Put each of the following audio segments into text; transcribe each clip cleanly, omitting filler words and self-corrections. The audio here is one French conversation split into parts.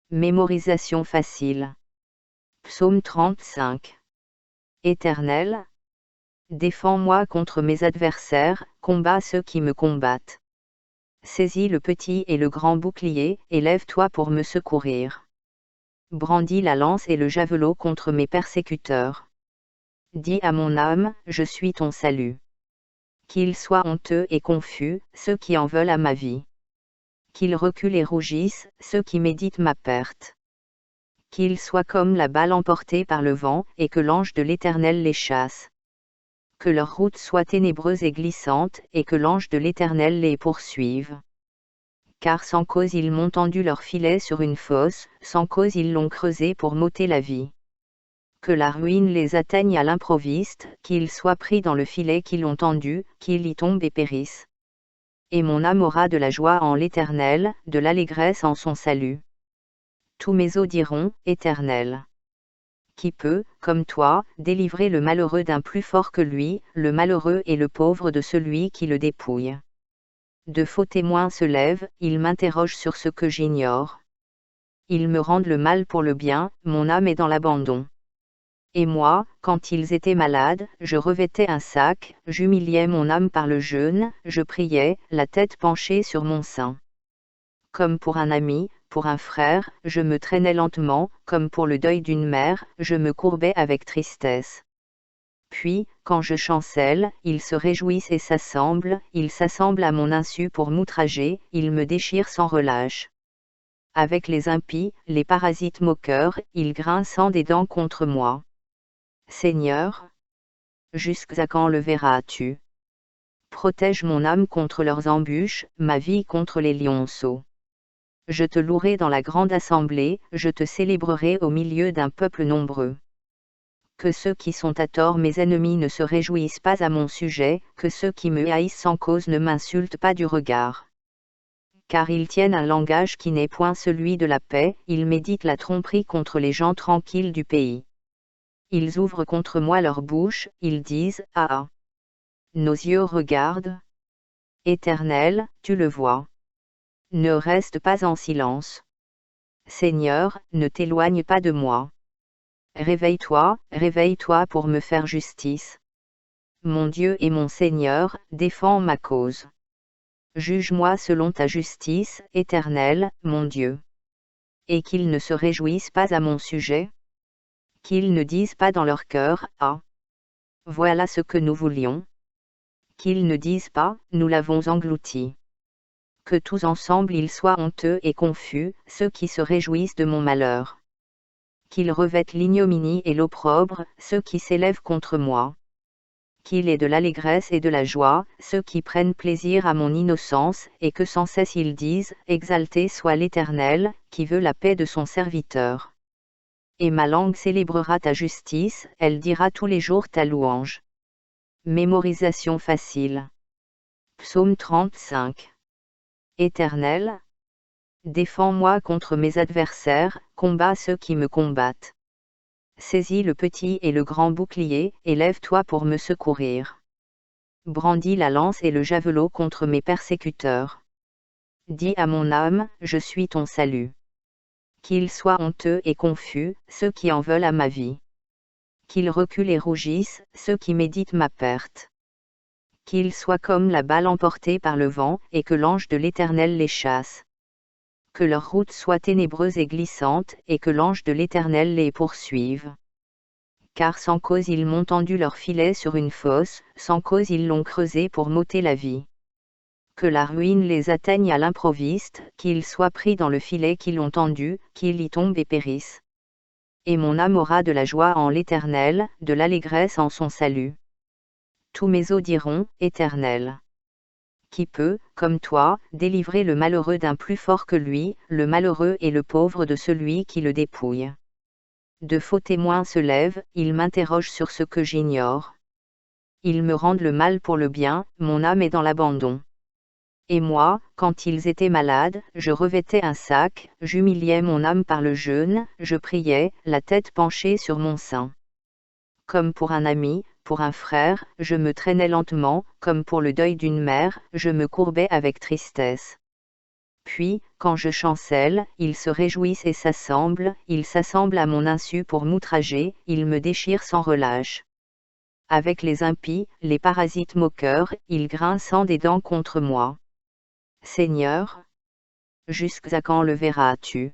Mémorisation facile. Psaume 35. Éternel, défends-moi contre mes adversaires, combats ceux qui me combattent. Saisis le petit et le grand bouclier, et lève-toi pour me secourir. Brandis la lance et le javelot contre mes persécuteurs. Dis à mon âme, je suis ton salut. Qu'ils soient honteux et confus, ceux qui en veulent à ma vie. Qu'ils reculent et rougissent, ceux qui méditent ma perte. Qu'ils soient comme la balle emportée par le vent, et que l'ange de l'Éternel les chasse. Que leur route soit ténébreuse et glissante, et que l'ange de l'Éternel les poursuive. Car sans cause ils m'ont tendu leur filet sur une fosse, sans cause ils l'ont creusé pour m'ôter la vie. Que la ruine les atteigne à l'improviste, qu'ils soient pris dans le filet qu'ils ont tendu, qu'ils y tombent et périssent. Et mon âme aura de la joie en l'Éternel, de l'allégresse en son salut. Tous mes os diront, Éternel. Qui peut, comme toi, délivrer le malheureux d'un plus fort que lui, le malheureux et le pauvre de celui qui le dépouille. De faux témoins se lèvent, ils m'interrogent sur ce que j'ignore. Ils me rendent le mal pour le bien, mon âme est dans l'abandon. Et moi, quand ils étaient malades, je revêtais un sac, j'humiliais mon âme par le jeûne, je priais, la tête penchée sur mon sein. Comme pour un ami, pour un frère, je me traînais lentement, comme pour le deuil d'une mère, je me courbais avec tristesse. Puis, quand je chancelle, ils se réjouissent et ils s'assemblent à mon insu pour m'outrager, ils me déchirent sans relâche. Avec les impies, les parasites moqueurs, ils grincent des dents contre moi. Seigneur, jusqu'à quand le verras-tu? Protège mon âme contre leurs embûches, ma vie contre les lionceaux. Je te louerai dans la grande assemblée, je te célébrerai au milieu d'un peuple nombreux. Que ceux qui sont à tort mes ennemis ne se réjouissent pas à mon sujet, que ceux qui me haïssent sans cause ne m'insultent pas du regard. Car ils tiennent un langage qui n'est point celui de la paix, ils méditent la tromperie contre les gens tranquilles du pays. Ils ouvrent contre moi leur bouche, ils disent, ah ah. Nos yeux regardent. Éternel, tu le vois. Ne reste pas en silence. Seigneur, ne t'éloigne pas de moi. Réveille-toi, réveille-toi pour me faire justice. Mon Dieu et mon Seigneur, défends ma cause. Juge-moi selon ta justice, Éternel, mon Dieu. Et qu'ils ne se réjouissent pas à mon sujet. Qu'ils ne disent pas dans leur cœur, ah. Voilà ce que nous voulions. Qu'ils ne disent pas, nous l'avons englouti. Que tous ensemble ils soient honteux et confus, ceux qui se réjouissent de mon malheur. Qu'ils revêtent l'ignominie et l'opprobre, ceux qui s'élèvent contre moi. Qu'il ait de l'allégresse et de la joie, ceux qui prennent plaisir à mon innocence, et que sans cesse ils disent, exalté soit l'Éternel, qui veut la paix de son serviteur. Et ma langue célébrera ta justice, elle dira tous les jours ta louange. Mémorisation facile. Psaume 35. Éternel, défends-moi contre mes adversaires, combats ceux qui me combattent. Saisis le petit et le grand bouclier, et lève-toi pour me secourir. Brandis la lance et le javelot contre mes persécuteurs. Dis à mon âme, je suis ton salut. Qu'ils soient honteux et confus, ceux qui en veulent à ma vie. Qu'ils reculent et rougissent, ceux qui méditent ma perte. Qu'ils soient comme la balle emportée par le vent, et que l'ange de l'Éternel les chasse. Que leur route soit ténébreuse et glissante, et que l'ange de l'Éternel les poursuive. Car sans cause ils m'ont tendu leur filet sur une fosse, sans cause ils l'ont creusé pour m'ôter la vie. Que la ruine les atteigne à l'improviste, qu'ils soient pris dans le filet qu'ils ont tendu, qu'ils y tombent et périssent. Et mon âme aura de la joie en l'Éternel, de l'allégresse en son salut. Tous mes os diront, Éternel. Qui peut, comme toi, délivrer le malheureux d'un plus fort que lui, le malheureux et le pauvre de celui qui le dépouille. De faux témoins se lèvent, ils m'interrogent sur ce que j'ignore. Ils me rendent le mal pour le bien, mon âme est dans l'abandon. Et moi, quand ils étaient malades, je revêtais un sac, j'humiliais mon âme par le jeûne, je priais, la tête penchée sur mon sein. Comme pour un ami, pour un frère, je me traînais lentement, comme pour le deuil d'une mère, je me courbais avec tristesse. Puis, quand je chancelle, ils se réjouissent et s'assemblent, ils s'assemblent à mon insu pour m'outrager, ils me déchirent sans relâche. Avec les impies, les parasites moqueurs, ils grincent des dents contre moi. Seigneur, jusqu'à quand le verras-tu?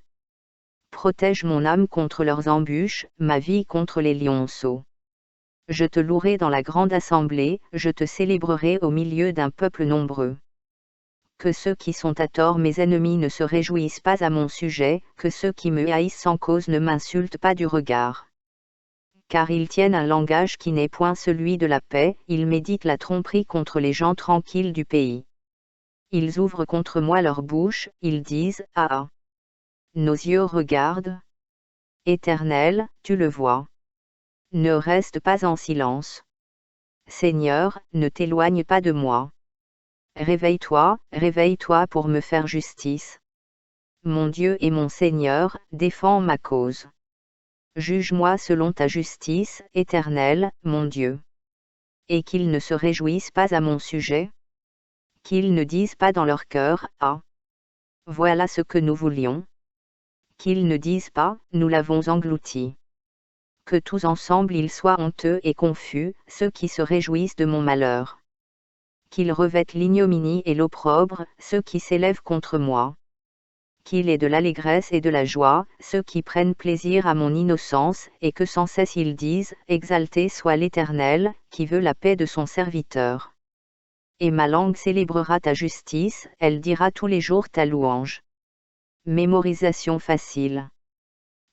Protège mon âme contre leurs embûches, ma vie contre les lionceaux. Je te louerai dans la grande assemblée, je te célébrerai au milieu d'un peuple nombreux. Que ceux qui sont à tort mes ennemis ne se réjouissent pas à mon sujet, que ceux qui me haïssent sans cause ne m'insultent pas du regard. Car ils tiennent un langage qui n'est point celui de la paix, ils méditent la tromperie contre les gens tranquilles du pays. Ils ouvrent contre moi leur bouche, ils disent, ah ah. Nos yeux regardent. Éternel, tu le vois. Ne reste pas en silence. Seigneur, ne t'éloigne pas de moi. Réveille-toi, réveille-toi pour me faire justice. Mon Dieu et mon Seigneur, défends ma cause. Juge-moi selon ta justice, Éternel, mon Dieu. Et qu'ils ne se réjouissent pas à mon sujet. Qu'ils ne disent pas dans leur cœur, ah. Voilà ce que nous voulions. Qu'ils ne disent pas, nous l'avons englouti. Que tous ensemble ils soient honteux et confus, ceux qui se réjouissent de mon malheur. Qu'ils revêtent l'ignominie et l'opprobre, ceux qui s'élèvent contre moi. Qu'il ait de l'allégresse et de la joie, ceux qui prennent plaisir à mon innocence, et que sans cesse ils disent, exalté soit l'Éternel, qui veut la paix de son serviteur. Et ma langue célébrera ta justice, elle dira tous les jours ta louange. Mémorisation facile.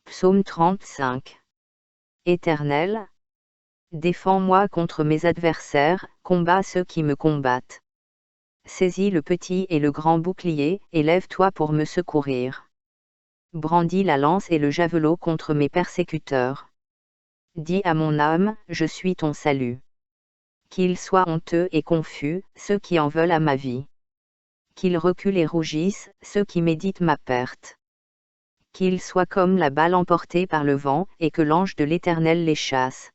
Psaume 35. Éternel, défends-moi contre mes adversaires, combats ceux qui me combattent. Saisis le petit et le grand bouclier, et lève-toi pour me secourir. Brandis la lance et le javelot contre mes persécuteurs. Dis à mon âme, je suis ton salut. Qu'ils soient honteux et confus, ceux qui en veulent à ma vie. Qu'ils reculent et rougissent, ceux qui méditent ma perte. Qu'ils soient comme la balle emportée par le vent, et que l'ange de l'Éternel les chasse.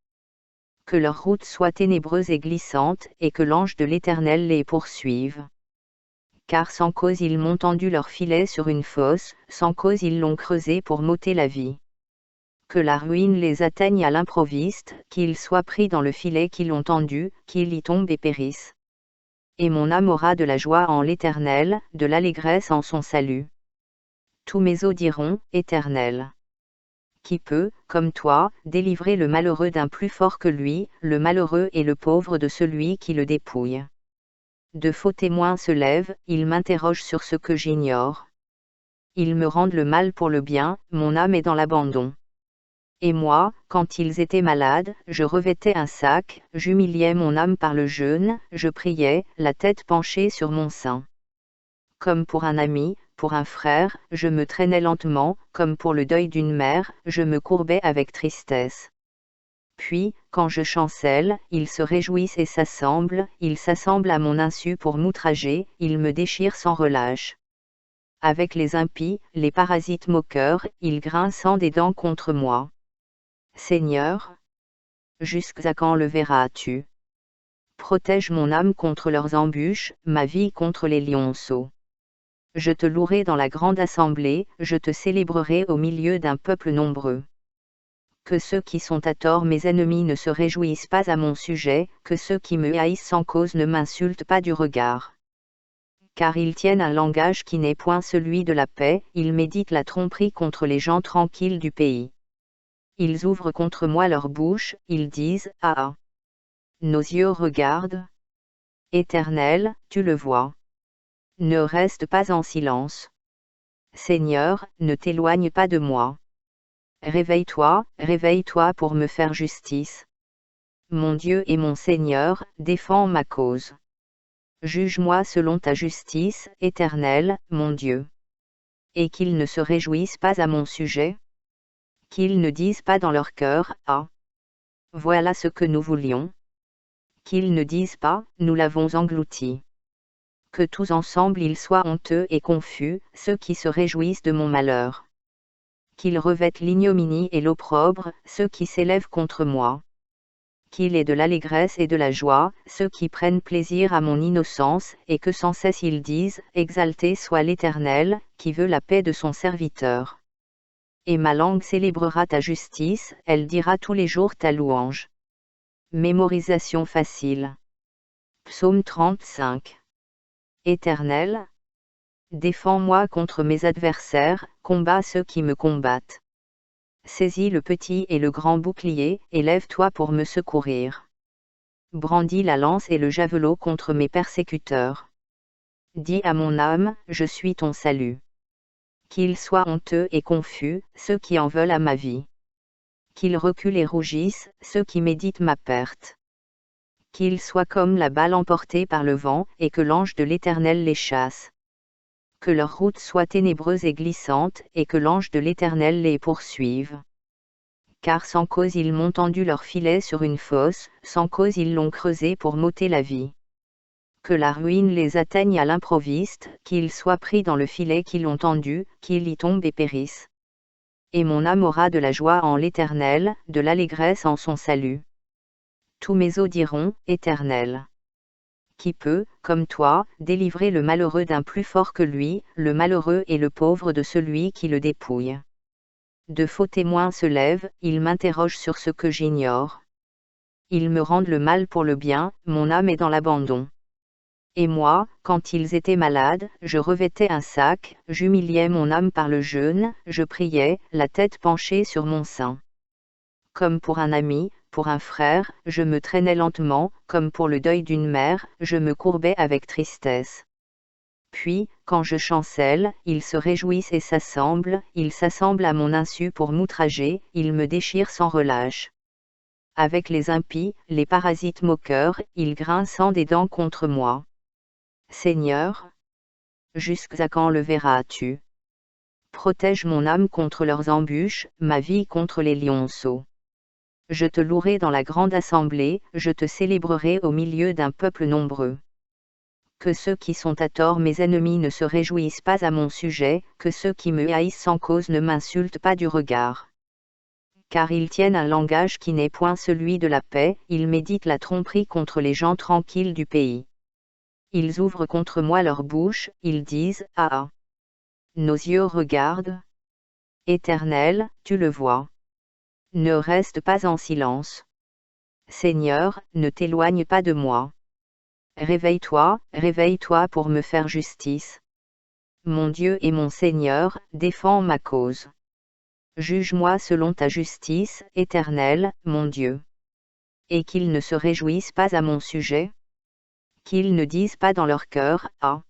Que leur route soit ténébreuse et glissante, et que l'ange de l'Éternel les poursuive. Car sans cause ils m'ont tendu leur filet sur une fosse, sans cause ils l'ont creusé pour m'ôter la vie. Que la ruine les atteigne à l'improviste, qu'ils soient pris dans le filet qu'ils ont tendu, qu'ils y tombent et périssent. Et mon âme aura de la joie en l'Éternel, de l'allégresse en son salut. Tous mes os diront, Éternel. Qui peut, comme toi, délivrer le malheureux d'un plus fort que lui, le malheureux et le pauvre de celui qui le dépouille. De faux témoins se lèvent, ils m'interrogent sur ce que j'ignore. Ils me rendent le mal pour le bien, mon âme est dans l'abandon. Et moi, quand ils étaient malades, je revêtais un sac, j'humiliais mon âme par le jeûne, je priais, la tête penchée sur mon sein. Comme pour un ami, pour un frère, je me traînais lentement, comme pour le deuil d'une mère, je me courbais avec tristesse. Puis, quand je chancelle, ils se réjouissent et s'assemblent à mon insu pour m'outrager, ils me déchirent sans relâche. Avec les impies, les parasites moqueurs, ils grincent des dents contre moi. Seigneur, jusqu'à quand le verras-tu? Protège mon âme contre leurs embûches, ma vie contre les lionceaux. Je te louerai dans la grande assemblée, je te célébrerai au milieu d'un peuple nombreux. Que ceux qui sont à tort mes ennemis ne se réjouissent pas à mon sujet, que ceux qui me haïssent sans cause ne m'insultent pas du regard. Car ils tiennent un langage qui n'est point celui de la paix, ils méditent la tromperie contre les gens tranquilles du pays. Ils ouvrent contre moi leur bouche, ils disent, ah ah. Nos yeux regardent. Éternel, tu le vois. Ne reste pas en silence. Seigneur, ne t'éloigne pas de moi. Réveille-toi, réveille-toi pour me faire justice. Mon Dieu et mon Seigneur, défends ma cause. Juge-moi selon ta justice, Éternel, mon Dieu. Et qu'ils ne se réjouissent pas à mon sujet. Qu'ils ne disent pas dans leur cœur, ah. Voilà ce que nous voulions. Qu'ils ne disent pas, nous l'avons englouti. Que tous ensemble ils soient honteux et confus, ceux qui se réjouissent de mon malheur. Qu'ils revêtent l'ignominie et l'opprobre, ceux qui s'élèvent contre moi. qu'il est de l'allégresse et de la joie, ceux qui prennent plaisir à mon innocence, et que sans cesse ils disent, exalté soit l'Éternel, qui veut la paix de son serviteur. Et ma langue célébrera ta justice, elle dira tous les jours ta louange. Mémorisation facile. Psaume 35. Éternel, défends-moi contre mes adversaires, combats ceux qui me combattent. Saisis le petit et le grand bouclier, et lève-toi pour me secourir. Brandis la lance et le javelot contre mes persécuteurs. Dis à mon âme, je suis ton salut. Qu'ils soient honteux et confus, ceux qui en veulent à ma vie. Qu'ils reculent et rougissent, ceux qui méditent ma perte. Qu'ils soient comme la balle emportée par le vent, et que l'ange de l'Éternel les chasse. Que leur route soit ténébreuse et glissante, et que l'ange de l'Éternel les poursuive. Car sans cause ils m'ont tendu leur filet sur une fosse, sans cause ils l'ont creusé pour m'ôter la vie. Que la ruine les atteigne à l'improviste, qu'ils soient pris dans le filet qu'ils l'ont tendu, qu'ils y tombent et périssent. Et mon âme aura de la joie en l'Éternel, de l'allégresse en son salut. Tous mes os diront, Éternel. Qui peut, comme toi, délivrer le malheureux d'un plus fort que lui, le malheureux et le pauvre de celui qui le dépouille. De faux témoins se lèvent, ils m'interrogent sur ce que j'ignore. Ils me rendent le mal pour le bien, mon âme est dans l'abandon. Et moi, quand ils étaient malades, je revêtais un sac, j'humiliais mon âme par le jeûne, je priais, la tête penchée sur mon sein. Comme pour un ami, pour un frère, je me traînais lentement, comme pour le deuil d'une mère, je me courbais avec tristesse. Puis, quand je chancelle, ils se réjouissent et ils s'assemblent à mon insu pour m'outrager, ils me déchirent sans relâche. Avec les impies, les parasites moqueurs, ils grincent des dents contre moi. Seigneur, jusqu'à quand le verras-tu? Protège mon âme contre leurs embûches, ma vie contre les lionceaux. Je te louerai dans la grande assemblée, je te célébrerai au milieu d'un peuple nombreux. Que ceux qui sont à tort mes ennemis ne se réjouissent pas à mon sujet, que ceux qui me haïssent sans cause ne m'insultent pas du regard. Car ils tiennent un langage qui n'est point celui de la paix, ils méditent la tromperie contre les gens tranquilles du pays. Ils ouvrent contre moi leur bouche, ils disent, ah ah. Nos yeux regardent. Éternel, tu le vois. Ne reste pas en silence. Seigneur, ne t'éloigne pas de moi. Réveille-toi, réveille-toi pour me faire justice. Mon Dieu et mon Seigneur, défends ma cause. Juge-moi selon ta justice, Éternel, mon Dieu. Et qu'ils ne se réjouissent pas à mon sujet. Qu'ils ne disent pas dans leur cœur, ah.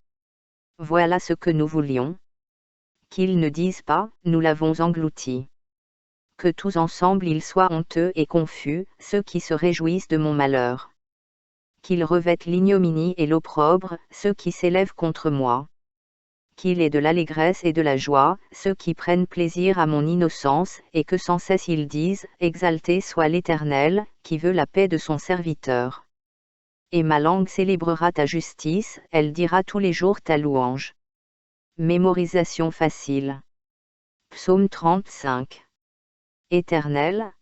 Voilà ce que nous voulions. Qu'ils ne disent pas, nous l'avons englouti. Que tous ensemble ils soient honteux et confus, ceux qui se réjouissent de mon malheur. Qu'ils revêtent l'ignominie et l'opprobre, ceux qui s'élèvent contre moi. Qu'il ait de l'allégresse et de la joie, ceux qui prennent plaisir à mon innocence, et que sans cesse ils disent, exalté soit l'Éternel, qui veut la paix de son serviteur. Et ma langue célébrera ta justice, elle dira tous les jours ta louange. Mémorisation facile. Psaume 35. Éternel,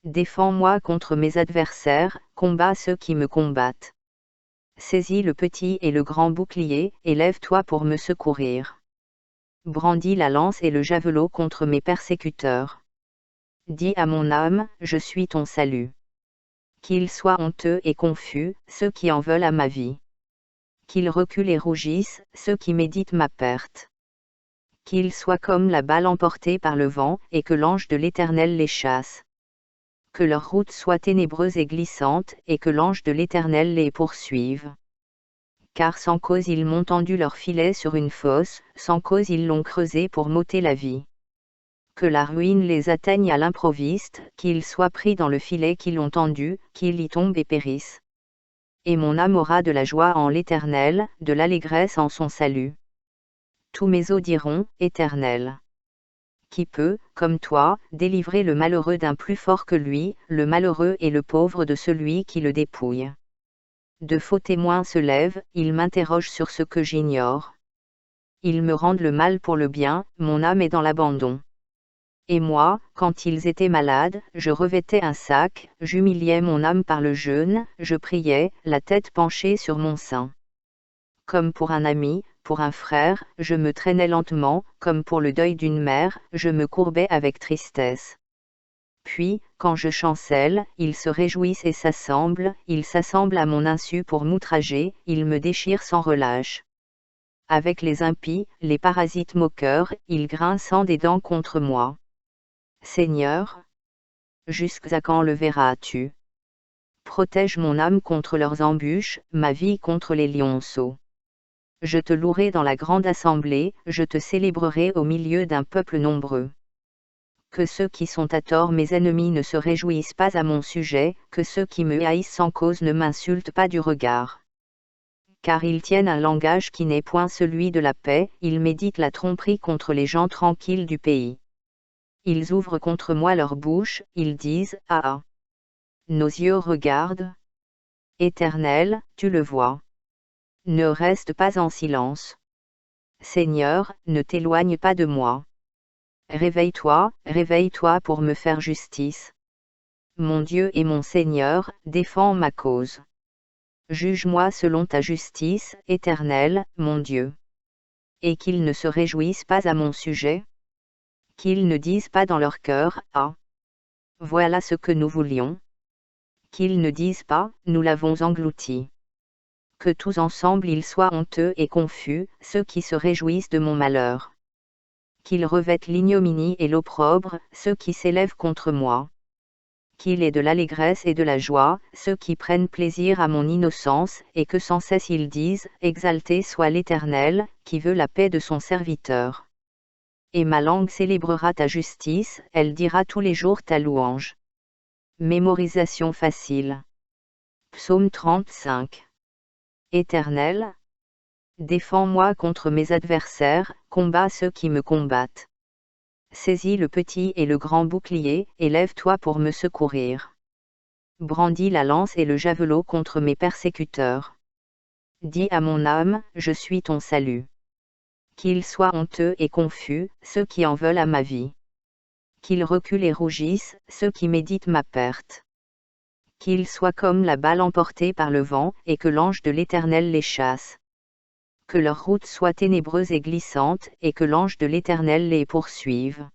défends-moi contre mes adversaires, combats ceux qui me combattent. Saisis le petit et le grand bouclier, et lève-toi pour me secourir. Brandis la lance et le javelot contre mes persécuteurs. Dis à mon âme, je suis ton salut. Qu'ils soient honteux et confus, ceux qui en veulent à ma vie. Qu'ils reculent et rougissent, ceux qui méditent ma perte. Qu'ils soient comme la balle emportée par le vent, et que l'ange de l'Éternel les chasse. Que leur route soit ténébreuse et glissante, et que l'ange de l'Éternel les poursuive. Car sans cause ils m'ont tendu leur filet sur une fosse, sans cause ils l'ont creusé pour m'ôter la vie. Que la ruine les atteigne à l'improviste, qu'ils soient pris dans le filet qu'ils ont tendu, qu'ils y tombent et périssent. Et mon âme aura de la joie en l'Éternel, de l'allégresse en son salut. Tous mes os diront, Éternel. Qui peut, comme toi, délivrer le malheureux d'un plus fort que lui, le malheureux et le pauvre de celui qui le dépouille. De faux témoins se lèvent, ils m'interrogent sur ce que j'ignore. Ils me rendent le mal pour le bien, mon âme est dans l'abandon. Et moi, quand ils étaient malades, je revêtais un sac, j'humiliais mon âme par le jeûne, je priais, la tête penchée sur mon sein. Comme pour un ami, pour un frère, je me traînais lentement, comme pour le deuil d'une mère, je me courbais avec tristesse. Puis, quand je chancelle, ils se réjouissent et ils s'assemblent à mon insu pour m'outrager, ils me déchirent sans relâche. Avec les impies, les parasites moqueurs, ils grincent des dents contre moi. Seigneur, jusqu'à quand le verras-tu? Protège mon âme contre leurs embûches, ma vie contre les lionceaux. Je te louerai dans la grande assemblée, je te célébrerai au milieu d'un peuple nombreux. Que ceux qui sont à tort mes ennemis ne se réjouissent pas à mon sujet, que ceux qui me haïssent sans cause ne m'insultent pas du regard. Car ils tiennent un langage qui n'est point celui de la paix, ils méditent la tromperie contre les gens tranquilles du pays. Ils ouvrent contre moi leur bouche, ils disent, ah ah. Nos yeux regardent. Éternel, tu le vois. Ne reste pas en silence. Seigneur, ne t'éloigne pas de moi. Réveille-toi pour me faire justice. Mon Dieu et mon Seigneur, défends ma cause. Juge-moi selon ta justice, Éternel, mon Dieu. Et qu'ils ne se réjouissent pas à mon sujet. Qu'ils ne disent pas dans leur cœur, ah. Voilà ce que nous voulions. Qu'ils ne disent pas, nous l'avons englouti. Que tous ensemble ils soient honteux et confus, ceux qui se réjouissent de mon malheur. Qu'ils revêtent l'ignominie et l'opprobre, ceux qui s'élèvent contre moi. Qu'il ait de l'allégresse et de la joie, ceux qui prennent plaisir à mon innocence, et que sans cesse ils disent, exalté soit l'Éternel, qui veut la paix de son serviteur. Et ma langue célébrera ta justice, elle dira tous les jours ta louange. Mémorisation facile. Psaume 35. Éternel, défends-moi contre mes adversaires, combats ceux qui me combattent. Saisis le petit et le grand bouclier, et lève-toi pour me secourir. Brandis la lance et le javelot contre mes persécuteurs. Dis à mon âme, je suis ton salut. Qu'ils soient honteux et confus, ceux qui en veulent à ma vie. Qu'ils reculent et rougissent, ceux qui méditent ma perte. Qu'ils soient comme la balle emportée par le vent, et que l'ange de l'Éternel les chasse. Que leur route soit ténébreuse et glissante, et que l'ange de l'Éternel les poursuive.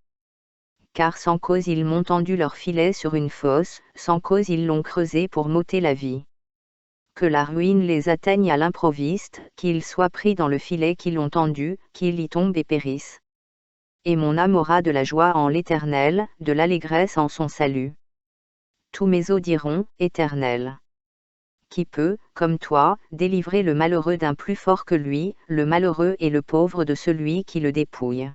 Car sans cause ils m'ont tendu leur filet sur une fosse, sans cause ils l'ont creusé pour m'ôter la vie. Que la ruine les atteigne à l'improviste, qu'ils soient pris dans le filet qu'ils l'ont tendu, qu'ils y tombent et périssent. Et mon âme aura de la joie en l'Éternel, de l'allégresse en son salut. Tous mes os diront, Éternel. Qui peut, comme toi, délivrer le malheureux d'un plus fort que lui, le malheureux et le pauvre de celui qui le dépouille.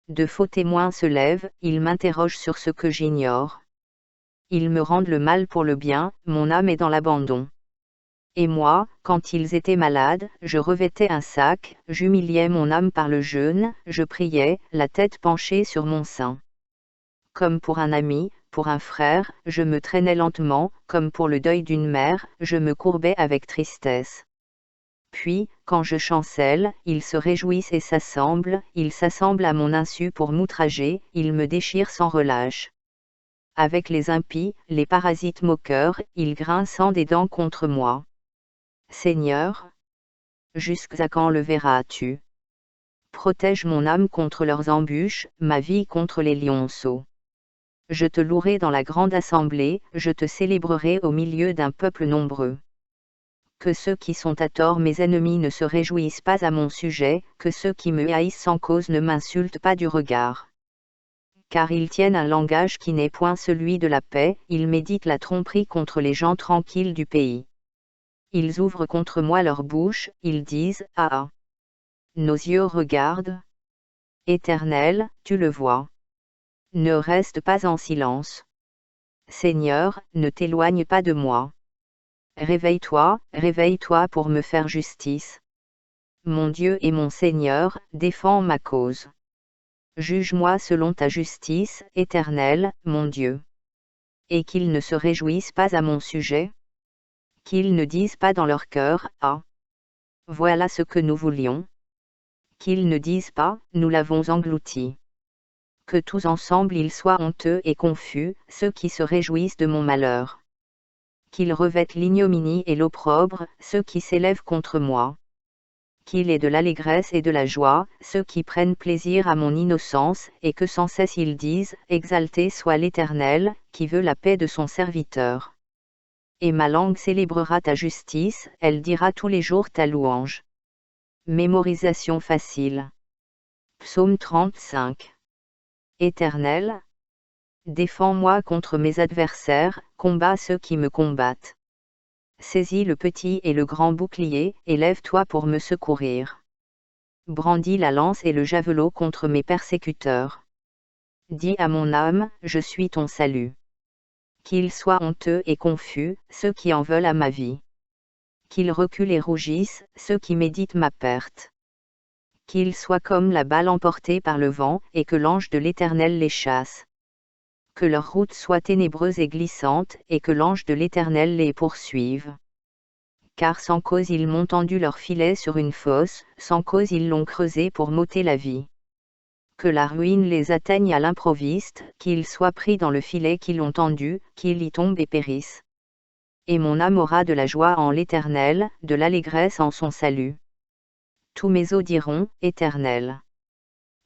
De faux témoins se lèvent, ils m'interrogent sur ce que j'ignore. Ils me rendent le mal pour le bien, mon âme est dans l'abandon. Et moi, quand ils étaient malades, je revêtais un sac, j'humiliais mon âme par le jeûne, je priais, la tête penchée sur mon sein. Comme pour un ami, pour un frère, je me traînais lentement, comme pour le deuil d'une mère, je me courbais avec tristesse. Puis, quand je chancelle, ils se réjouissent et ils s'assemblent à mon insu pour m'outrager, ils me déchirent sans relâche. Avec les impies, les parasites moqueurs, ils grincent des dents contre moi. Seigneur, jusqu'à quand le verras-tu? Protège mon âme contre leurs embûches, ma vie contre les lionceaux. Je te louerai dans la grande assemblée, je te célébrerai au milieu d'un peuple nombreux. Que ceux qui sont à tort mes ennemis ne se réjouissent pas à mon sujet, que ceux qui me haïssent sans cause ne m'insultent pas du regard. Car ils tiennent un langage qui n'est point celui de la paix, ils méditent la tromperie contre les gens tranquilles du pays. Ils ouvrent contre moi leur bouche, ils disent, ah ah. Nos yeux regardent. Éternel, tu le vois. Ne reste pas en silence. Seigneur, ne t'éloigne pas de moi. Réveille-toi pour me faire justice. Mon Dieu et mon Seigneur, défends ma cause. Juge-moi selon ta justice, Éternel, mon Dieu. Et qu'ils ne se réjouissent pas à mon sujet. Qu'ils ne disent pas dans leur cœur, ah. Voilà ce que nous voulions. Qu'ils ne disent pas, nous l'avons englouti. Que tous ensemble ils soient honteux et confus, ceux qui se réjouissent de mon malheur. Qu'ils revêtent l'ignominie et l'opprobre, ceux qui s'élèvent contre moi. Qu'il ait de l'allégresse et de la joie, ceux qui prennent plaisir à mon innocence, et que sans cesse ils disent, exalté soit l'Éternel, qui veut la paix de son serviteur. Et ma langue célébrera ta justice, elle dira tous les jours ta louange. Mémorisation facile. Psaume 35. Éternel, défends-moi contre mes adversaires, combats ceux qui me combattent. Saisis le petit et le grand bouclier, et lève-toi pour me secourir. Brandis la lance et le javelot contre mes persécuteurs. Dis à mon âme, je suis ton salut. Qu'ils soient honteux et confus, ceux qui en veulent à ma vie. Qu'ils reculent et rougissent, ceux qui méditent ma perte. Qu'ils soient comme la balle emportée par le vent, et que l'ange de l'Éternel les chasse. Que leur route soit ténébreuse et glissante, et que l'ange de l'Éternel les poursuive. Car sans cause ils m'ont tendu leur filet sur une fosse, sans cause ils l'ont creusé pour m'ôter la vie. Que la ruine les atteigne à l'improviste, qu'ils soient pris dans le filet qu'ils ont tendu, qu'ils y tombent et périssent. Et mon âme aura de la joie en l'Éternel, de l'allégresse en son salut. Tous mes os diront, Éternel.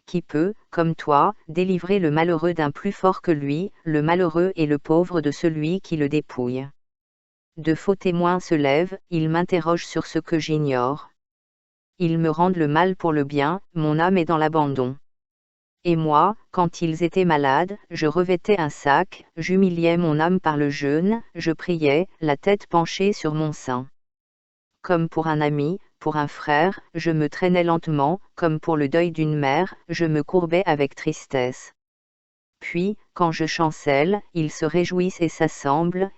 Qui peut, comme toi, délivrer le malheureux d'un plus fort que lui, le malheureux et le pauvre de celui qui le dépouille. De faux témoins se lèvent, ils m'interrogent sur ce que j'ignore. Ils me rendent le mal pour le bien, mon âme est dans l'abandon. Et moi, quand ils étaient malades, je revêtais un sac, j'humiliais mon âme par le jeûne, je priais, la tête penchée sur mon sein. Comme pour un ami, pour un frère, je me traînais lentement, comme pour le deuil d'une mère, je me courbais avec tristesse. Puis, quand je chancelle, ils se réjouissent et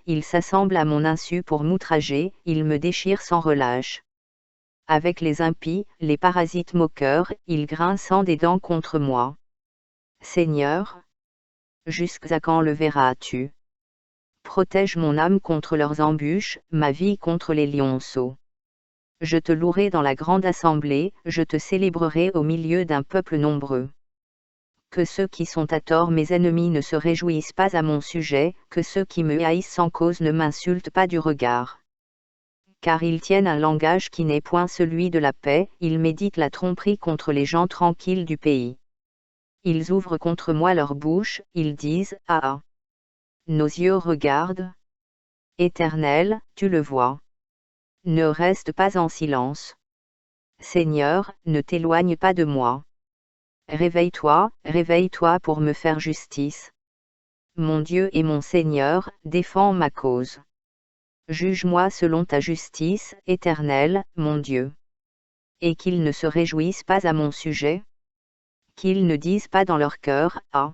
ils s'assemblent à mon insu pour m'outrager, ils me déchirent sans relâche. Avec les impies, les parasites moqueurs, ils grincent des dents contre moi. Seigneur, jusqu'à quand le verras-tu? Protège mon âme contre leurs embûches, ma vie contre les lionceaux. Je te louerai dans la grande assemblée, je te célébrerai au milieu d'un peuple nombreux. Que ceux qui sont à tort mes ennemis ne se réjouissent pas à mon sujet, que ceux qui me haïssent sans cause ne m'insultent pas du regard. Car ils tiennent un langage qui n'est point celui de la paix, ils méditent la tromperie contre les gens tranquilles du pays. Ils ouvrent contre moi leur bouche, ils disent, ah ah. Nos yeux regardent. Éternel, tu le vois. Ne reste pas en silence. Seigneur, ne t'éloigne pas de moi. Réveille-toi pour me faire justice. Mon Dieu et mon Seigneur, défends ma cause. Juge-moi selon ta justice, Éternel, mon Dieu. Et qu'ils ne se réjouissent pas à mon sujet. Qu'ils ne disent pas dans leur cœur, ah.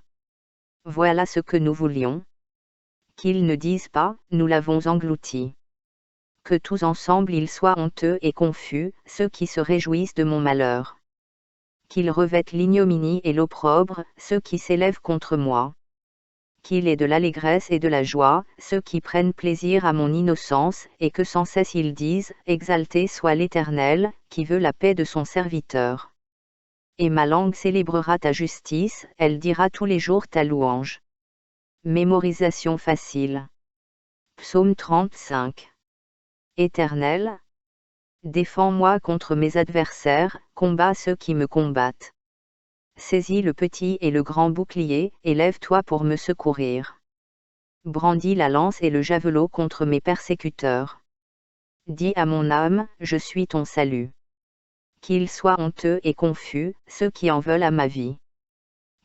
Voilà ce que nous voulions. Qu'ils ne disent pas, nous l'avons englouti. Que tous ensemble ils soient honteux et confus, ceux qui se réjouissent de mon malheur. Qu'ils revêtent l'ignominie et l'opprobre, ceux qui s'élèvent contre moi. Qu'il ait de l'allégresse et de la joie, ceux qui prennent plaisir à mon innocence, et que sans cesse ils disent, exalté soit l'Éternel, qui veut la paix de son serviteur. Et ma langue célébrera ta justice, elle dira tous les jours ta louange. Mémorisation facile. Psaume 35. Éternel, défends-moi contre mes adversaires, combats ceux qui me combattent. Saisis le petit et le grand bouclier, et lève-toi pour me secourir. Brandis la lance et le javelot contre mes persécuteurs. Dis à mon âme, je suis ton salut. Qu'ils soient honteux et confus, ceux qui en veulent à ma vie.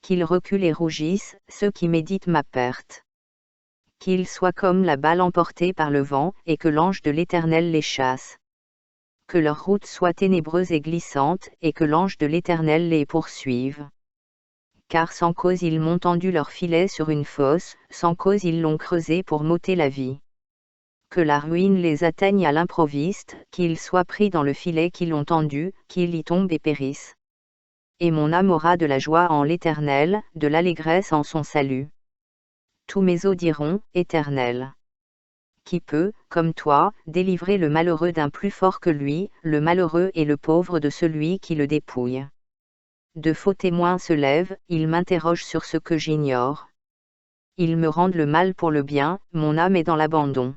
Qu'ils reculent et rougissent, ceux qui méditent ma perte. Qu'ils soient comme la balle emportée par le vent, et que l'ange de l'Éternel les chasse. Que leur route soit ténébreuse et glissante, et que l'ange de l'Éternel les poursuive. Car sans cause ils m'ont tendu leur filet sur une fosse, sans cause ils l'ont creusé pour m'ôter la vie. Que la ruine les atteigne à l'improviste, qu'ils soient pris dans le filet qu'ils ont tendu, qu'ils y tombent et périssent. Et mon âme aura de la joie en l'Éternel, de l'allégresse en son salut. Tous mes os diront, Éternel. Qui peut, comme toi, délivrer le malheureux d'un plus fort que lui, le malheureux et le pauvre de celui qui le dépouille. De faux témoins se lèvent, ils m'interrogent sur ce que j'ignore. Ils me rendent le mal pour le bien, mon âme est dans l'abandon.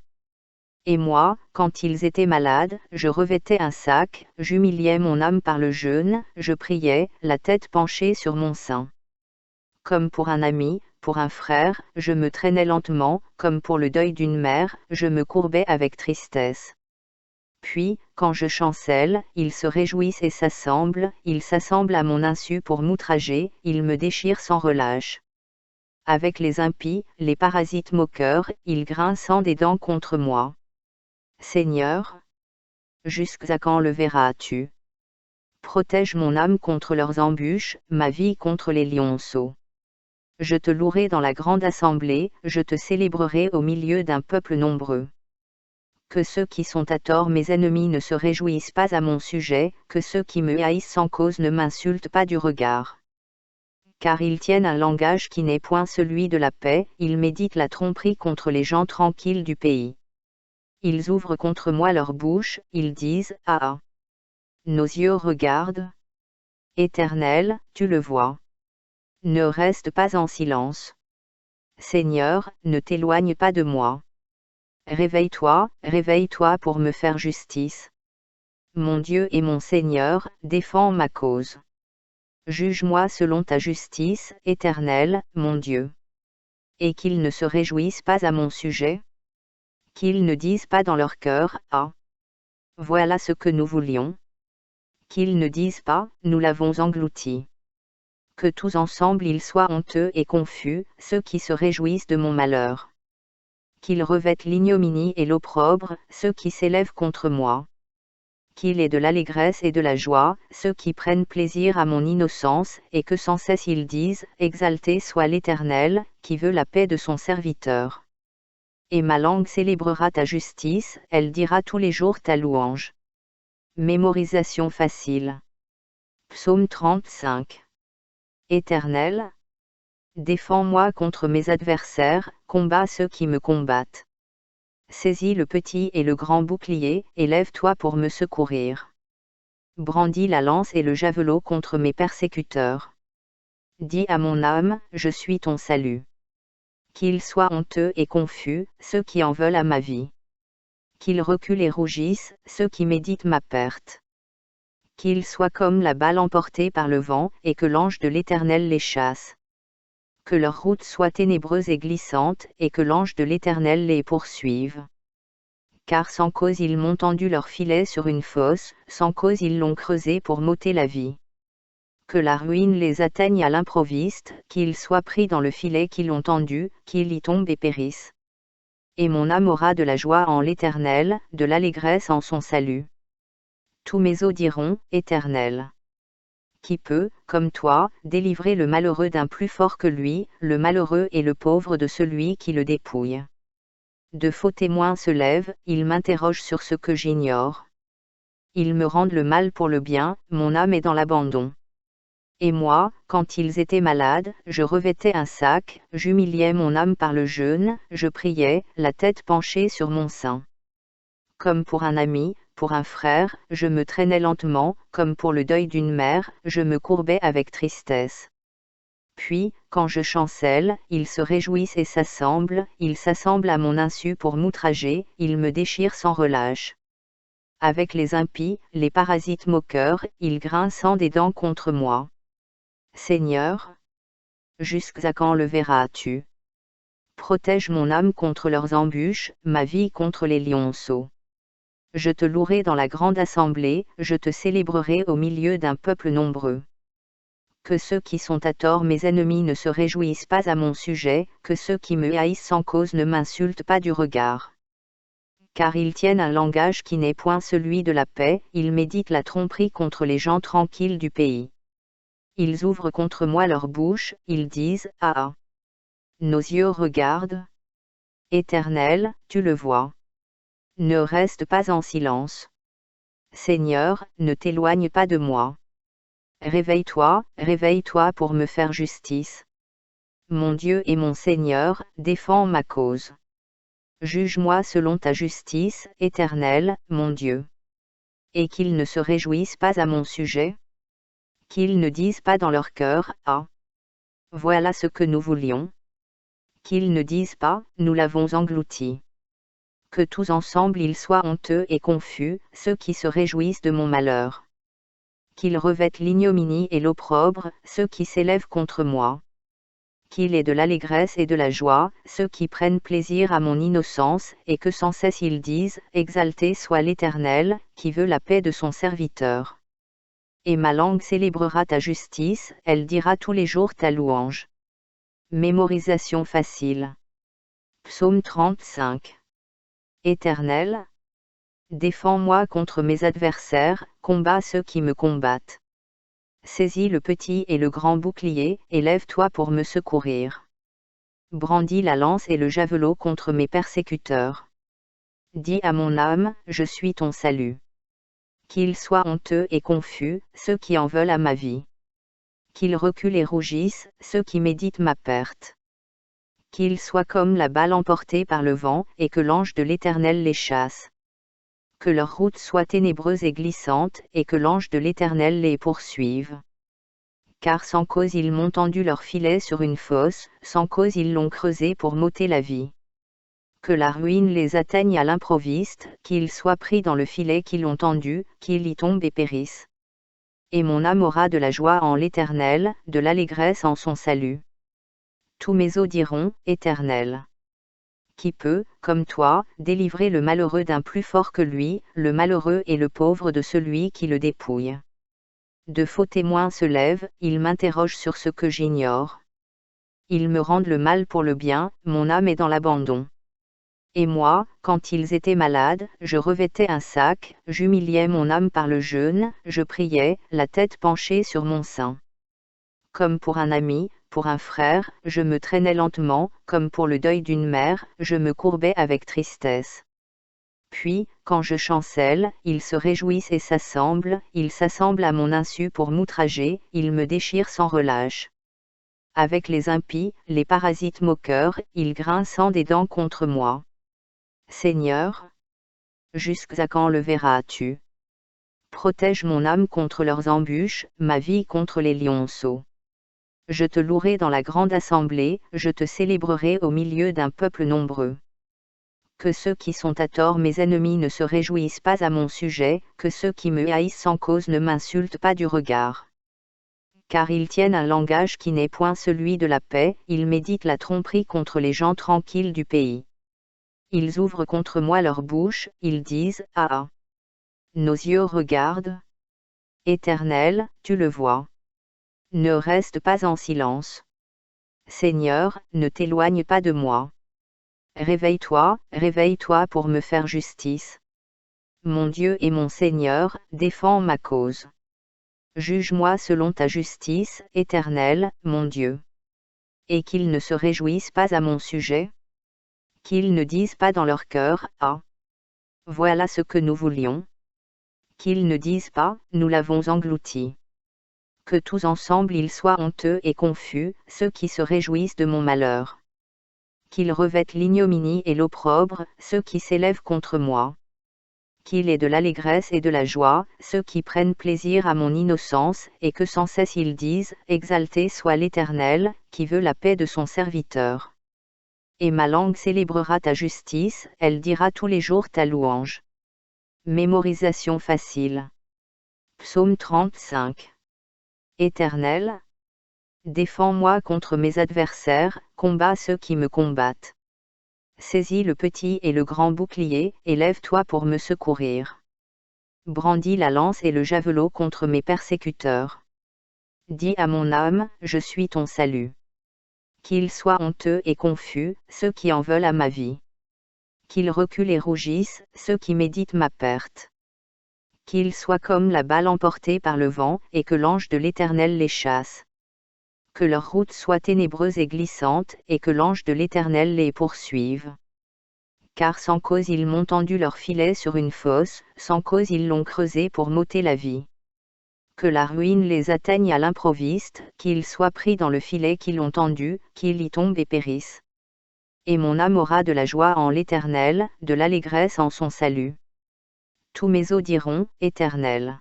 Et moi, quand ils étaient malades, je revêtais un sac, j'humiliais mon âme par le jeûne, je priais, la tête penchée sur mon sein. Comme pour un ami, pour un frère, je me traînais lentement, comme pour le deuil d'une mère, je me courbais avec tristesse. Puis, quand je chancelle, ils se réjouissent et ils s'assemblent à mon insu pour m'outrager, ils me déchirent sans relâche. Avec les impies, les parasites moqueurs, ils grincent des dents contre moi. Seigneur, jusqu'à quand le verras-tu? Protège mon âme contre leurs embûches, ma vie contre les lionceaux. Je te louerai dans la grande assemblée, je te célébrerai au milieu d'un peuple nombreux. Que ceux qui sont à tort mes ennemis ne se réjouissent pas à mon sujet, que ceux qui me haïssent sans cause ne m'insultent pas du regard. Car ils tiennent un langage qui n'est point celui de la paix, ils méditent la tromperie contre les gens tranquilles du pays. Ils ouvrent contre moi leur bouche, ils disent, ah ah. Nos yeux regardent. Éternel, tu le vois. Ne reste pas en silence. Seigneur, ne t'éloigne pas de moi. Réveille-toi, réveille-toi pour me faire justice. Mon Dieu et mon Seigneur, défends ma cause. Juge-moi selon ta justice, Éternel, mon Dieu. Et qu'ils ne se réjouissent pas à mon sujet. Qu'ils ne disent pas dans leur cœur, ah. Voilà ce que nous voulions. Qu'ils ne disent pas, nous l'avons englouti. Que tous ensemble ils soient honteux et confus, ceux qui se réjouissent de mon malheur. Qu'ils revêtent l'ignominie et l'opprobre, ceux qui s'élèvent contre moi. Qu'il ait de l'allégresse et de la joie, ceux qui prennent plaisir à mon innocence, et que sans cesse ils disent, exalté soit l'Éternel, qui veut la paix de son serviteur. Et ma langue célébrera ta justice, elle dira tous les jours ta louange. Mémorisation facile. Psaume 35. Éternel, défends-moi contre mes adversaires, combats ceux qui me combattent. Saisis le petit et le grand bouclier, et lève-toi pour me secourir. Brandis la lance et le javelot contre mes persécuteurs. Dis à mon âme, je suis ton salut. Qu'ils soient honteux et confus, ceux qui en veulent à ma vie. Qu'ils reculent et rougissent, ceux qui méditent ma perte. Qu'ils soient comme la balle emportée par le vent, et que l'ange de l'Éternel les chasse. Que leur route soit ténébreuse et glissante, et que l'ange de l'Éternel les poursuive. Car sans cause ils m'ont tendu leur filet sur une fosse, sans cause ils l'ont creusé pour m'ôter la vie. Que la ruine les atteigne à l'improviste, qu'ils soient pris dans le filet qu'ils ont tendu, qu'ils y tombent et périssent. Et mon âme aura de la joie en l'Éternel, de l'allégresse en son salut. Tous mes os diront, Éternel. Qui peut, comme toi, délivrer le malheureux d'un plus fort que lui, le malheureux et le pauvre de celui qui le dépouille? De faux témoins se lèvent, ils m'interrogent sur ce que j'ignore. Ils me rendent le mal pour le bien, mon âme est dans l'abandon. Et moi, quand ils étaient malades, je revêtais un sac, j'humiliais mon âme par le jeûne, je priais, la tête penchée sur mon sein. Comme pour un ami, pour un frère, je me traînais lentement, comme pour le deuil d'une mère, je me courbais avec tristesse. Puis, quand je chancelle, ils se réjouissent et ils s'assemblent à mon insu pour m'outrager, ils me déchirent sans relâche. Avec les impies, les parasites moqueurs, ils grincent des dents contre moi. Seigneur, jusqu'à quand le verras-tu? Protège mon âme contre leurs embûches, ma vie contre les lionceaux. Je te louerai dans la grande assemblée, je te célébrerai au milieu d'un peuple nombreux. Que ceux qui sont à tort mes ennemis ne se réjouissent pas à mon sujet, que ceux qui me haïssent sans cause ne m'insultent pas du regard. Car ils tiennent un langage qui n'est point celui de la paix, ils méditent la tromperie contre les gens tranquilles du pays. Ils ouvrent contre moi leur bouche, ils disent, ah ah. Nos yeux regardent. Éternel, tu le vois. Ne reste pas en silence. Seigneur, ne t'éloigne pas de moi. Réveille-toi, réveille-toi pour me faire justice. Mon Dieu et mon Seigneur, défends ma cause. Juge-moi selon ta justice, Éternel, mon Dieu. Et qu'ils ne se réjouissent pas à mon sujet. Qu'ils ne disent pas dans leur cœur, ah, voilà ce que nous voulions. Qu'ils ne disent pas, nous l'avons englouti. Que tous ensemble ils soient honteux et confus, ceux qui se réjouissent de mon malheur. Qu'ils revêtent l'ignominie et l'opprobre, ceux qui s'élèvent contre moi. Qu'il ait de l'allégresse et de la joie, ceux qui prennent plaisir à mon innocence, et que sans cesse ils disent, exalté soit l'Éternel, qui veut la paix de son serviteur. Et ma langue célébrera ta justice, elle dira tous les jours ta louange. Mémorisation facile. Psaume 35. Éternel, défends-moi contre mes adversaires, combats ceux qui me combattent. Saisis le petit et le grand bouclier, et lève-toi pour me secourir. Brandis la lance et le javelot contre mes persécuteurs. Dis à mon âme, je suis ton salut. Qu'ils soient honteux et confus, ceux qui en veulent à ma vie. Qu'ils reculent et rougissent, ceux qui méditent ma perte. Qu'ils soient comme la balle emportée par le vent, et que l'ange de l'Éternel les chasse. Que leur route soit ténébreuse et glissante, et que l'ange de l'Éternel les poursuive. Car sans cause ils m'ont tendu leur filet sur une fosse, sans cause ils l'ont creusé pour m'ôter la vie. Que la ruine les atteigne à l'improviste, qu'ils soient pris dans le filet qu'ils ont tendu, qu'ils y tombent et périssent. Et mon âme aura de la joie en l'Éternel, de l'allégresse en son salut. Tous mes os diront, Éternel. Qui peut, comme toi, délivrer le malheureux d'un plus fort que lui, le malheureux et le pauvre de celui qui le dépouille. De faux témoins se lèvent, ils m'interrogent sur ce que j'ignore. Ils me rendent le mal pour le bien, mon âme est dans l'abandon. Et moi, quand ils étaient malades, je revêtais un sac, j'humiliais mon âme par le jeûne, je priais, la tête penchée sur mon sein. Comme pour un ami, pour un frère, je me traînais lentement, comme pour le deuil d'une mère, je me courbais avec tristesse. Puis, quand je chancelle, ils se réjouissent et ils s'assemblent à mon insu pour m'outrager, ils me déchirent sans relâche. Avec les impies, les parasites moqueurs, ils grincent des dents contre moi. Seigneur, jusqu'à quand le verras-tu? Protège mon âme contre leurs embûches, ma vie contre les lionceaux. Je te louerai dans la grande assemblée, je te célébrerai au milieu d'un peuple nombreux. Que ceux qui sont à tort mes ennemis ne se réjouissent pas à mon sujet, que ceux qui me haïssent sans cause ne m'insultent pas du regard. Car ils tiennent un langage qui n'est point celui de la paix, ils méditent la tromperie contre les gens tranquilles du pays. Ils ouvrent contre moi leur bouche, ils disent, ah ah. Nos yeux regardent. Éternel, tu le vois. Ne reste pas en silence. Seigneur, ne t'éloigne pas de moi. Réveille-toi, réveille-toi pour me faire justice. Mon Dieu et mon Seigneur, défends ma cause. Juge-moi selon ta justice, Éternel, mon Dieu. Et qu'ils ne se réjouissent pas à mon sujet. Qu'ils ne disent pas dans leur cœur, ah, voilà ce que nous voulions. Qu'ils ne disent pas, nous l'avons englouti. Que tous ensemble ils soient honteux et confus, ceux qui se réjouissent de mon malheur. Qu'ils revêtent l'ignominie et l'opprobre, ceux qui s'élèvent contre moi. Qu'il ait de l'allégresse et de la joie, ceux qui prennent plaisir à mon innocence, et que sans cesse ils disent, exalté soit l'Éternel, qui veut la paix de son serviteur. Et ma langue célébrera ta justice, elle dira tous les jours ta louange. Mémorisation facile. Psaume 35. Éternel, défends-moi contre mes adversaires, combats ceux qui me combattent. Saisis le petit et le grand bouclier, et lève-toi pour me secourir. Brandis la lance et le javelot contre mes persécuteurs. Dis à mon âme, je suis ton salut. Qu'ils soient honteux et confus, ceux qui en veulent à ma vie. Qu'ils reculent et rougissent, ceux qui méditent ma perte. Qu'ils soient comme la balle emportée par le vent, et que l'ange de l'Éternel les chasse. Que leur route soit ténébreuse et glissante, et que l'ange de l'Éternel les poursuive. Car sans cause ils m'ont tendu leur filet sur une fosse, sans cause ils l'ont creusé pour m'ôter la vie. Que la ruine les atteigne à l'improviste, qu'ils soient pris dans le filet qu'ils ont tendu, qu'ils y tombent et périssent. Et mon âme aura de la joie en l'Éternel, de l'allégresse en son salut. Tous mes os diront, Éternel.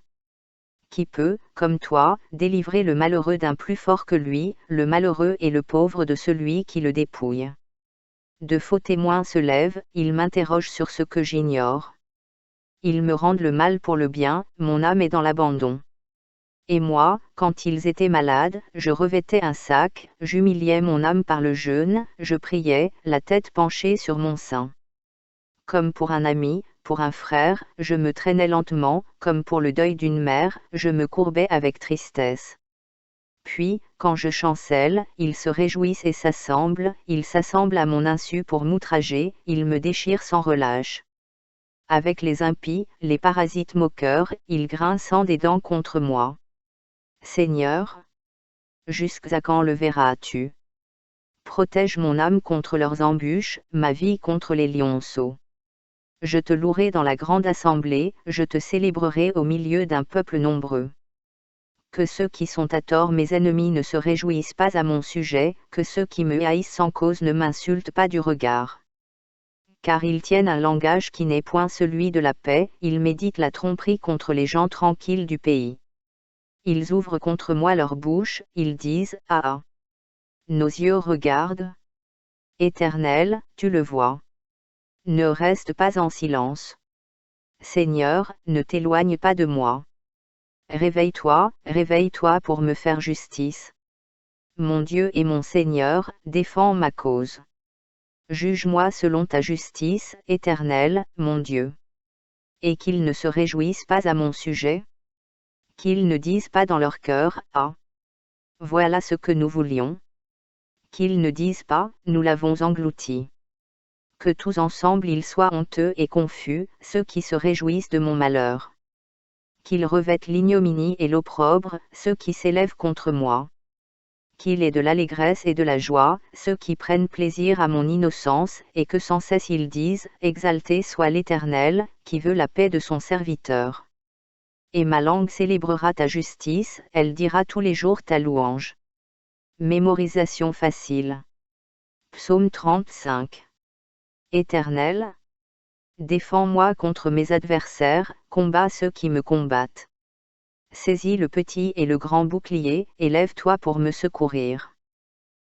Qui peut, comme toi, délivrer le malheureux d'un plus fort que lui, le malheureux et le pauvre de celui qui le dépouille? De faux témoins se lèvent, ils m'interrogent sur ce que j'ignore. Ils me rendent le mal pour le bien, mon âme est dans l'abandon. Et moi, quand ils étaient malades, je revêtais un sac, j'humiliais mon âme par le jeûne, je priais, la tête penchée sur mon sein. Comme pour un ami, pour un frère, je me traînais lentement, comme pour le deuil d'une mère, je me courbais avec tristesse. Puis, quand je chancelle, ils se réjouissent et ils s'assemblent à mon insu pour m'outrager, ils me déchirent sans relâche. Avec les impies, les parasites moqueurs, ils grincent des dents contre moi. Seigneur, jusqu'à quand le verras-tu? Protège mon âme contre leurs embûches, ma vie contre les lionceaux. Je te louerai dans la grande assemblée, je te célébrerai au milieu d'un peuple nombreux. Que ceux qui sont à tort mes ennemis ne se réjouissent pas à mon sujet, que ceux qui me haïssent sans cause ne m'insultent pas du regard. Car ils tiennent un langage qui n'est point celui de la paix, ils méditent la tromperie contre les gens tranquilles du pays. Ils ouvrent contre moi leur bouche, ils disent, ah ah. Nos yeux regardent. Éternel, tu le vois. Ne reste pas en silence. Seigneur, ne t'éloigne pas de moi. Réveille-toi, réveille-toi pour me faire justice. Mon Dieu et mon Seigneur, défends ma cause. Juge-moi selon ta justice, Éternel, mon Dieu. Et qu'ils ne se réjouissent pas à mon sujet. Qu'ils ne disent pas dans leur cœur, ah. Voilà ce que nous voulions. Qu'ils ne disent pas, nous l'avons englouti. Que tous ensemble ils soient honteux et confus, ceux qui se réjouissent de mon malheur. Qu'ils revêtent l'ignominie et l'opprobre, ceux qui s'élèvent contre moi. Qu'il ait de l'allégresse et de la joie, ceux qui prennent plaisir à mon innocence, et que sans cesse ils disent, exalté soit l'Éternel, qui veut la paix de son serviteur. Et ma langue célébrera ta justice, elle dira tous les jours ta louange. Mémorisation facile. Psaume 35. Éternel, défends-moi contre mes adversaires, combats ceux qui me combattent. Saisis le petit et le grand bouclier, et lève-toi pour me secourir.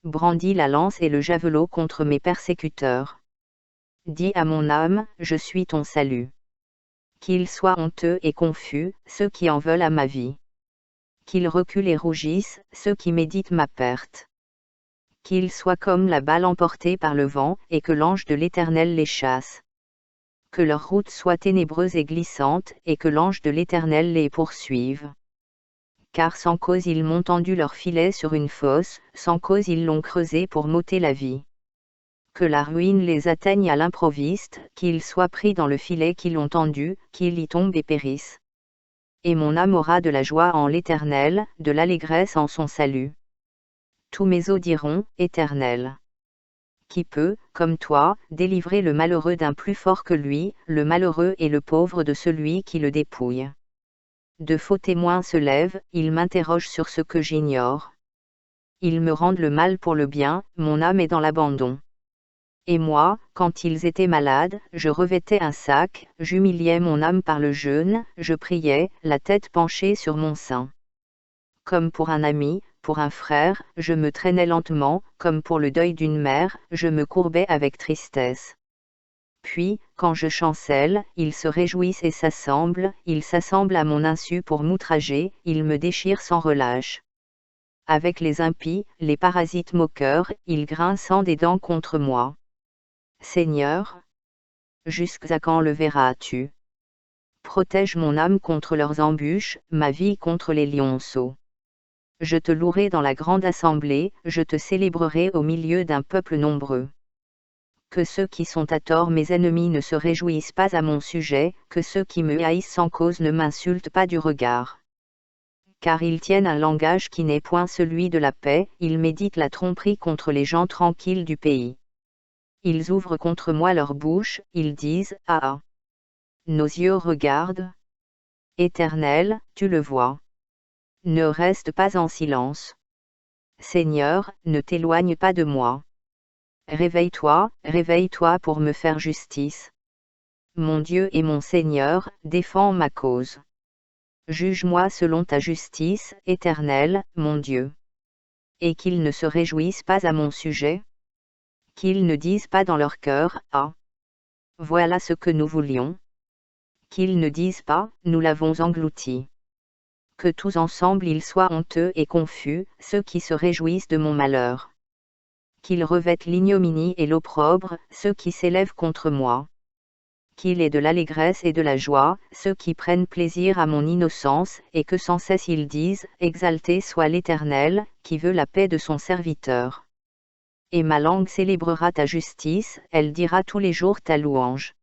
Brandis la lance et le javelot contre mes persécuteurs. Dis à mon âme, je suis ton salut. Qu'ils soient honteux et confus, ceux qui en veulent à ma vie. Qu'ils reculent et rougissent, ceux qui méditent ma perte. Qu'ils soient comme la balle emportée par le vent, et que l'ange de l'Éternel les chasse. Que leur route soit ténébreuse et glissante, et que l'ange de l'Éternel les poursuive. Car sans cause ils m'ont tendu leur filet sur une fosse, sans cause ils l'ont creusé pour m'ôter la vie. Que la ruine les atteigne à l'improviste, qu'ils soient pris dans le filet qu'ils ont tendu, qu'ils y tombent et périssent. Et mon âme aura de la joie en l'Éternel, de l'allégresse en son salut. Tous mes os diront, Éternel. Qui peut, comme toi, délivrer le malheureux d'un plus fort que lui, le malheureux et le pauvre de celui qui le dépouille? De faux témoins se lèvent, ils m'interrogent sur ce que j'ignore. Ils me rendent le mal pour le bien, mon âme est dans l'abandon. Et moi, quand ils étaient malades, je revêtais un sac, j'humiliais mon âme par le jeûne, je priais, la tête penchée sur mon sein. Comme pour un ami, pour un frère, je me traînais lentement, comme pour le deuil d'une mère, je me courbais avec tristesse. Puis, quand je chancelle, ils se réjouissent et ils s'assemblent à mon insu pour m'outrager, ils me déchirent sans relâche. Avec les impies, les parasites moqueurs, ils grincent des dents contre moi. Seigneur, jusqu'à quand le verras-tu? Protège mon âme contre leurs embûches, ma vie contre les lionceaux. Je te louerai dans la grande assemblée, je te célébrerai au milieu d'un peuple nombreux. Que ceux qui sont à tort mes ennemis ne se réjouissent pas à mon sujet, que ceux qui me haïssent sans cause ne m'insultent pas du regard. Car ils tiennent un langage qui n'est point celui de la paix, ils méditent la tromperie contre les gens tranquilles du pays. Ils ouvrent contre moi leur bouche, ils disent, ah ah. Nos yeux regardent. Éternel, tu le vois. Ne reste pas en silence. Seigneur, ne t'éloigne pas de moi. Réveille-toi, réveille-toi pour me faire justice. Mon Dieu et mon Seigneur, défends ma cause. Juge-moi selon ta justice, Éternel, mon Dieu. Et qu'ils ne se réjouissent pas à mon sujet? Qu'ils ne disent pas dans leur cœur, ah! Voilà ce que nous voulions. Qu'ils ne disent pas, nous l'avons englouti. Que tous ensemble ils soient honteux et confus, ceux qui se réjouissent de mon malheur. Qu'ils revêtent l'ignominie et l'opprobre, ceux qui s'élèvent contre moi. Qu'il ait de l'allégresse et de la joie, ceux qui prennent plaisir à mon innocence, et que sans cesse ils disent, exalté soit l'Éternel, qui veut la paix de son serviteur. Et ma langue célébrera ta justice, elle dira tous les jours ta louange.